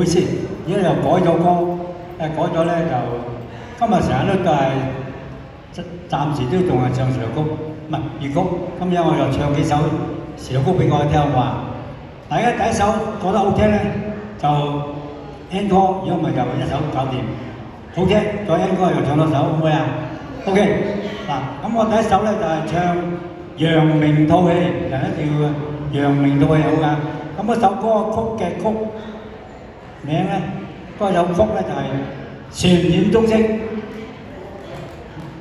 會先，而家又改咗歌，改咗咧就今日成日都係暫時都仲係唱時代曲，唔係粵曲。今日我就唱幾首時代曲俾我聽話。大家第一首覺得好聽咧，就 encore， 如果唔係就一首搞掂。好聽，再 encore 又唱多首，好唔好啊 ？OK， 嗱，咁我第一首咧就係唱揚名吐氣，人一定要揚名吐氣好㗎。咁嗰首歌曲嘅曲名咧，嗰首曲咧就係旋轉鐘聲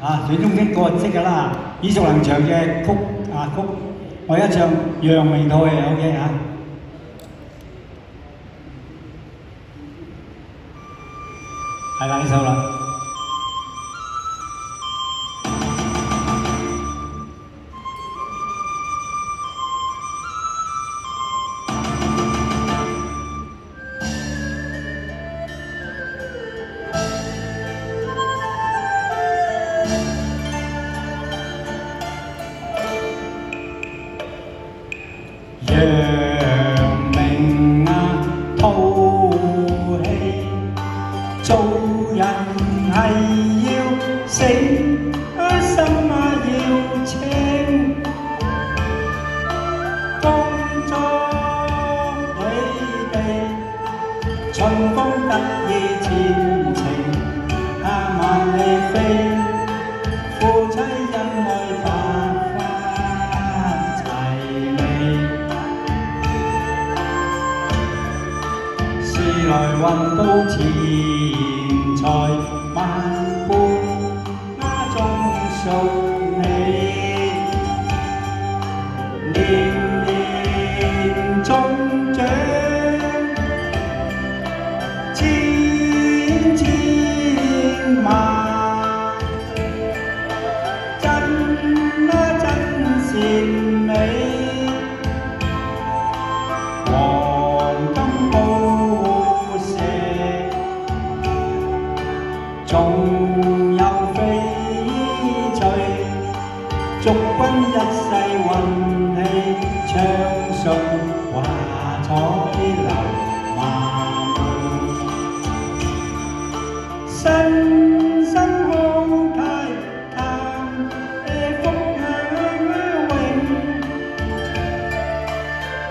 啊，旋轉鐘聲個人識㗎啦，耳熟能詳嘅曲啊曲，我一唱揚名吐氣 OK 嚇。係啦，呢首啦。揚名啊，吐氣，做人係要醒，心要清，當作你哋春風得意前程，萬里飛，夫妻恩愛百花齊眉。來運到錢財萬般，家中順利，年年中獎，千千萬，真善美。仲有翡翠，祝君一世運氣暢順，華彩流華滿，身心康泰，福永，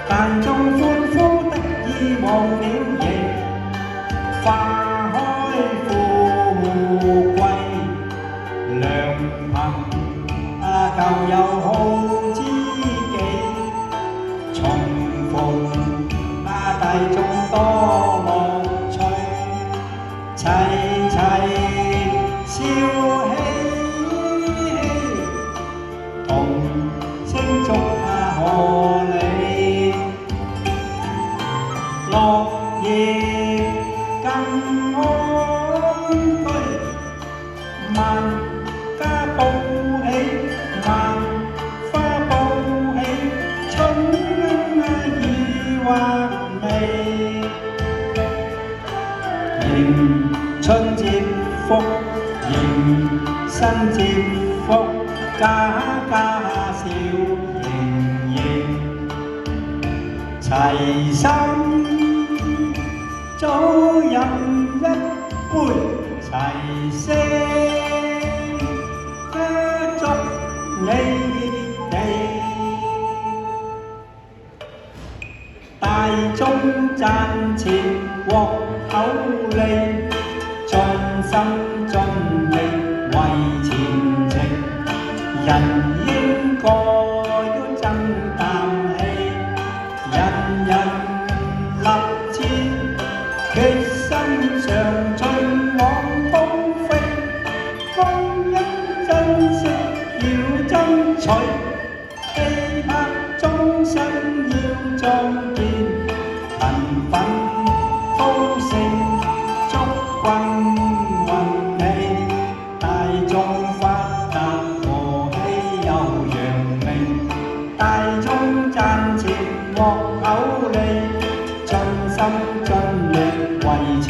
但眾歡呼得意忘了形，花開富貴良朋舊友好知己，重逢大眾多樂趣，齊齊笑嘻嘻，同慶祝賀你，樂業更安居，萬家報喜，萬花報喜，春意畫眉，迎春接福，迎新接福，家家笑盈盈，齊心早飲一杯，齊聲祝你哋，大眾賺錢獲厚利，盡心盡力為前程，人應該都爭啖氣，人人立志決心上進往高飛，光陰珍惜要爭取，氣魄終身要壯健，勤奮高盛，祝君運氣，大眾發達和氣又揚名，大眾賺錢獲厚利，盡心盡力為前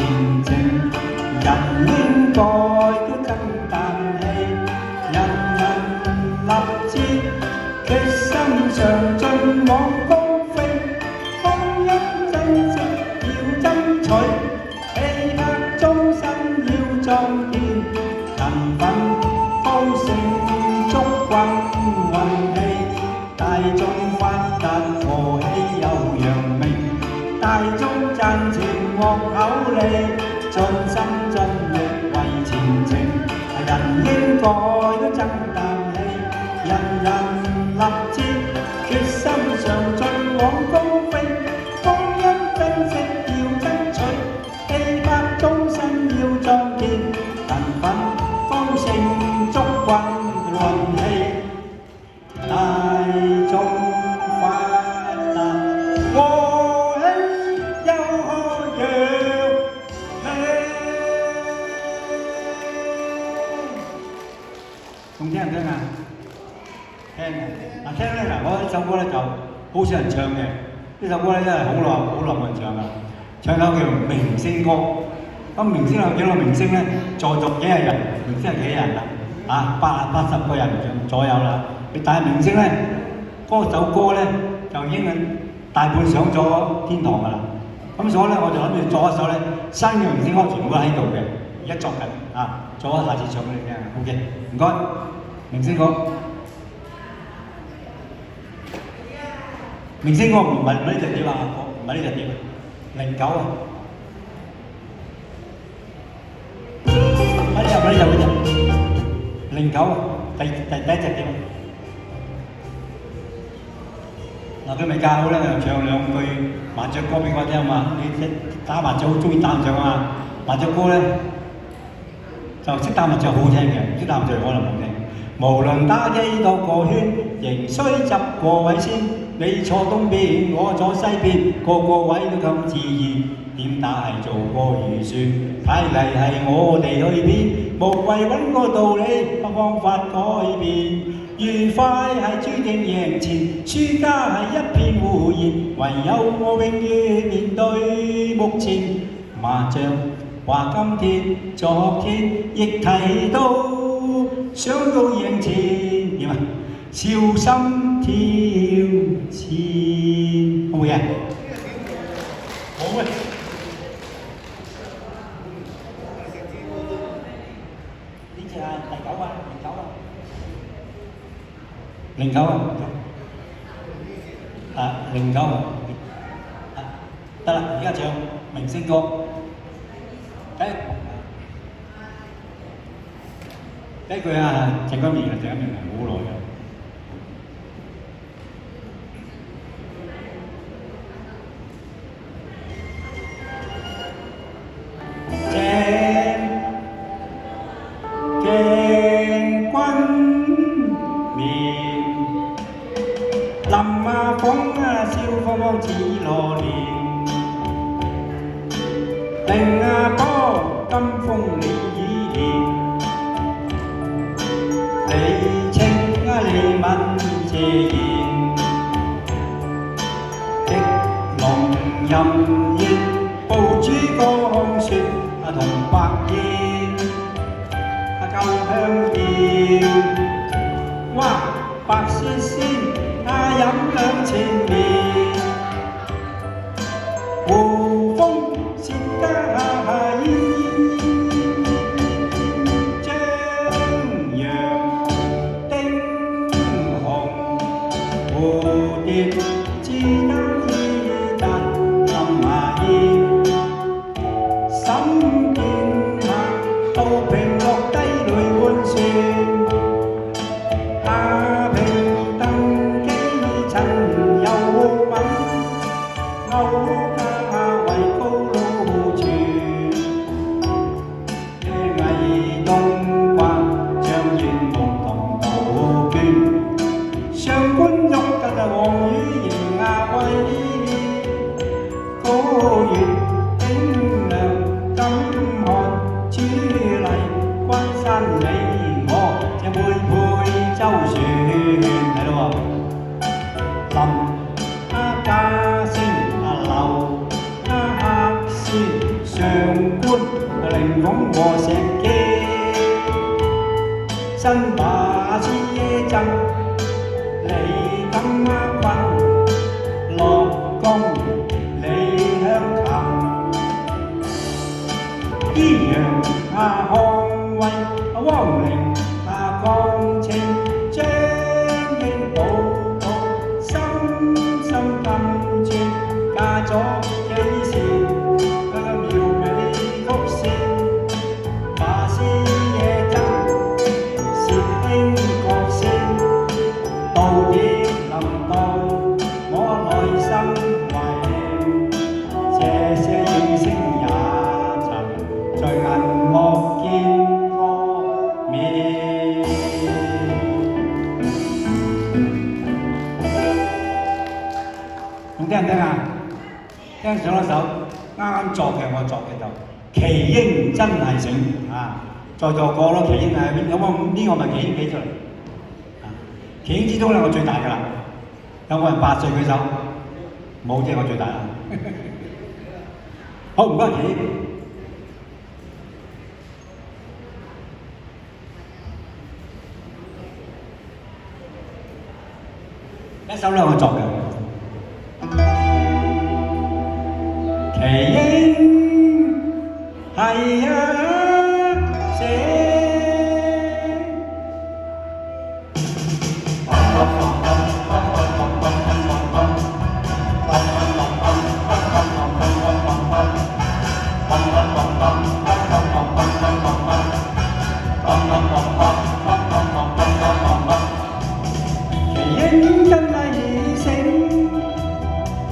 獲口利，盡心盡力為前程。人應該都爭啖氣，人人立志，決心上進往高飛。光陰珍惜要爭取，氣魄終身要壯健，勤奮高興足運運氣，大眾快樂和氣又可揚氣。仲聽唔聽啊？聽嘅。聽咧嗱，我呢首歌咧就好少人唱嘅。呢首歌咧真係好耐冇人唱啦。唱首叫明星歌。咁明星有幾多明星咧？在座幾廿人，明星係幾人啦？80個人左右啦。但係明星咧，嗰首歌咧就已經大半上咗天堂㗎啦。咁所以咧，我就諗住作一首咧新嘅明星歌，全部都喺度嘅，而家作緊做下次唱俾你聽。OK， 唔該，明星歌。明星歌唔係呢隻碟啊，唔係呢隻碟，09啊。唔係呢隻，09啊，第一隻碟。嗱，佢咪教好咧，就唱兩句麻雀歌俾我聽嘛。你打麻雀好中意打麻雀啊嘛，麻雀歌咧就識打麻雀好聽嘅，識打麻雀可能冇聽。無論打幾多個圈，仍需執個位先。你坐東邊，我坐西邊，個個位都咁自然，點打係做個預算，睇嚟係我哋去邊，無謂揾個道理，方法改變。愉快係注定贏錢，輸家係一片胡言，唯有我永遠面對目前。麻將話今天、昨天亦提到，想到贏錢點啊？小心挑戰，好唔好嘅？好嘅。呢隻係第9啊，09啊，得啦，而家唱明星歌。第一句啊，鄭君綿係好耐嘅。林風笑芳芳似羅蓮，凌波金風你已現，你清你敏謝賢，的龍吟燕，報珠江雪同白燕，夠香豔，哇白雪仙。飲兩千年，胡風薛家燕，張揚丁紅，蝴蝶自得意達林麻燕，審見客到平落低淚換船。凌風和石基，新把枝針，你金棍，樂宮李香琴，依陽漢威，汪陵江清，張經寶寶，深深金鑽，嫁咗幾時？到奇英真係醒啊！在座個咯，奇英係邊？有冇呢個咪奇英企出嚟？啊，奇英之中咧，我最大㗎啦。有冇人8歲舉手？冇，即係我最大啦。好，唔該，奇英。一首咧我作嘅。奇英係一聲，奇英真係異性，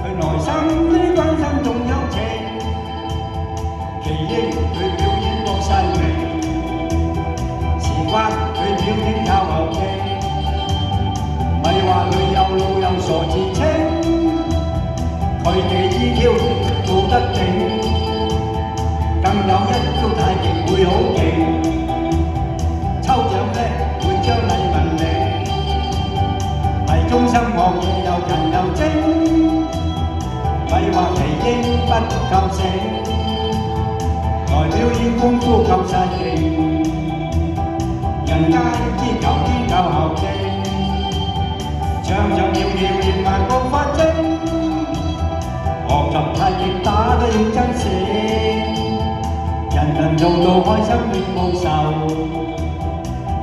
佢內心呢關心仲有情。奇英佢表演國勢明，事關佢表演靠後期，咪話佢有腦有傻自稱，佢嘅 EQ 做得勁，更有一招太極會好勁，抽獎呢會將禮物領。係忠心惡嘢又人又精，咪話奇英不夠醒，來表演功夫夠晒勁，人間之求天夠後勁，唱唱跳跳連環步發精，學習太極打得認真醒，人人做到開心亦無愁，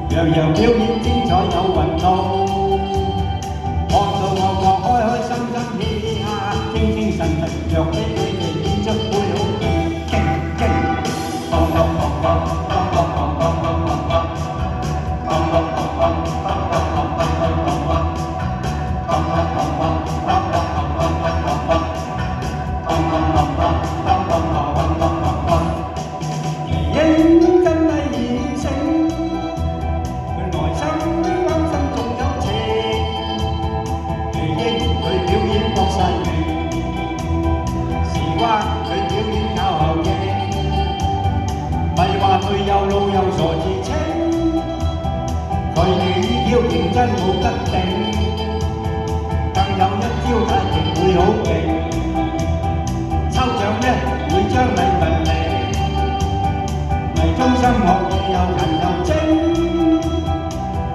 樣樣表演精彩有運動。看到我開開心心嘻哈，精精神神，讓俾佢哋演出會好勁勁。奇英真係異性，佢內心呢關心仲有情。奇英佢表演國勢明，事關佢表演靠後勁，咪話佢有腦有傻自稱，佢嘅 EQ 認真冇得頂，更有一招太極會好勁，抽獎呢會將禮物領，咪忠心學嘢又人又精，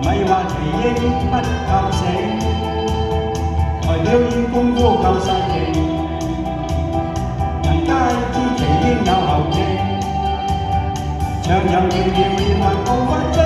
咪話奇英不夠醒。來表演功夫夠晒勁，人皆知奇英有後勁，唱唱跳跳連環步發精。